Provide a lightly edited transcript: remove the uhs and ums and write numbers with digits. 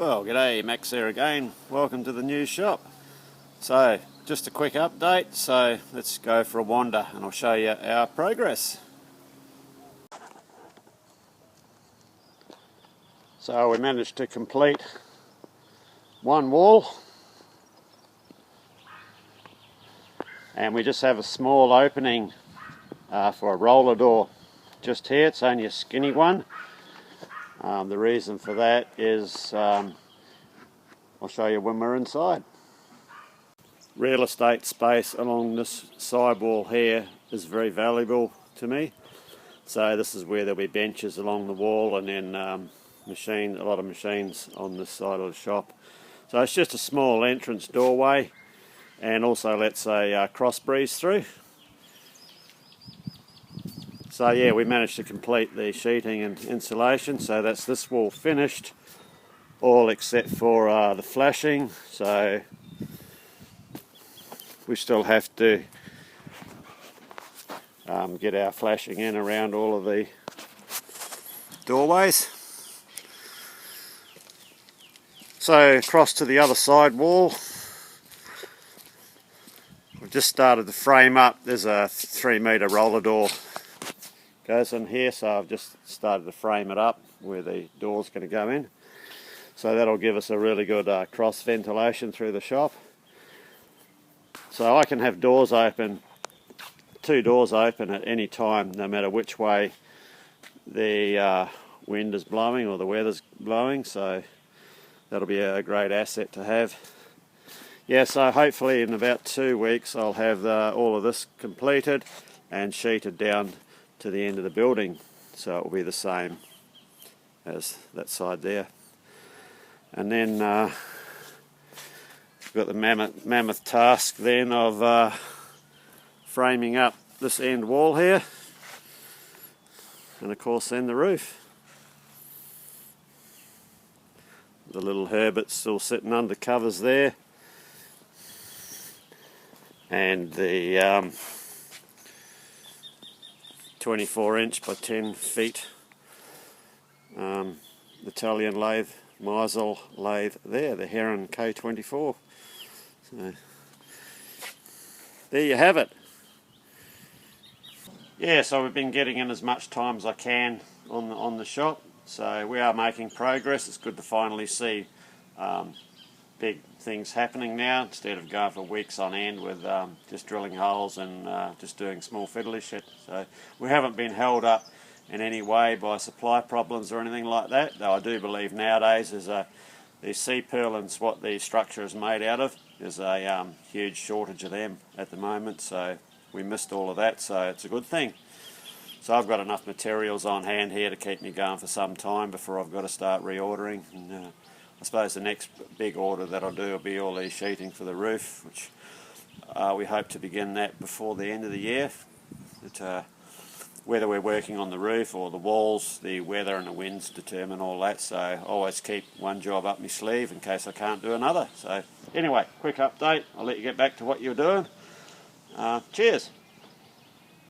Well, g'day, Max here again. Welcome to the new shop. So, just a quick update. So, let's go for a wander and I'll show you our progress. So, we managed to complete one wall. And we just have a small opening for a roller door just here. It's only a skinny one. The reason for that is I'll show you when we're inside. Real estate space along this side wall here is very valuable to me. So this is where there'll be benches along the wall, and then a lot of machines on this side of the shop. So it's just a small entrance doorway, and also lets a cross breeze through. So yeah, we managed to complete the sheeting and insulation, so that's this wall finished, all except for the flashing. So we still have to get our flashing in around all of the doorways. So across to the other side wall, we've just started to frame up. There's a 3-metre roller door goes in here, so I've just started to frame it up where the door's going to go in. So that'll give us a really good cross ventilation through the shop. So I can have doors open, 2 doors open at any time, no matter which way the wind is blowing or the weather's blowing. So that'll be a great asset to have. Yeah, so hopefully in about 2 weeks I'll have all of this completed and sheeted down to the end of the building, so it will be the same as that side there. And then we've got the mammoth task then of framing up this end wall here, and of course then the roof. The little Herbert's still sitting under covers there, and the 24-inch by 10 feet Italian lathe, Meisel lathe there, the Heron K24. So there you have it. Yeah, so we've been getting in as much time as I can on the shop, so we are making progress. It's good to finally see big things happening now, instead of going for weeks on end with just drilling holes and just doing small fiddly shit. So we haven't been held up in any way by supply problems or anything like that, though I do believe nowadays there's the sea purlins, what the structure is made out of, there's a huge shortage of them at the moment, so we missed all of that, so it's a good thing. So I've got enough materials on hand here to keep me going for some time before I've got to start reordering. And, I suppose the next big order that I'll do will be all these sheeting for the roof, which we hope to begin that before the end of the year. Whether we're working on the roof or the walls, the weather and the winds determine all that, so I always keep one job up my sleeve in case I can't do another. So anyway, quick update. I'll let you get back to what you're doing. Cheers.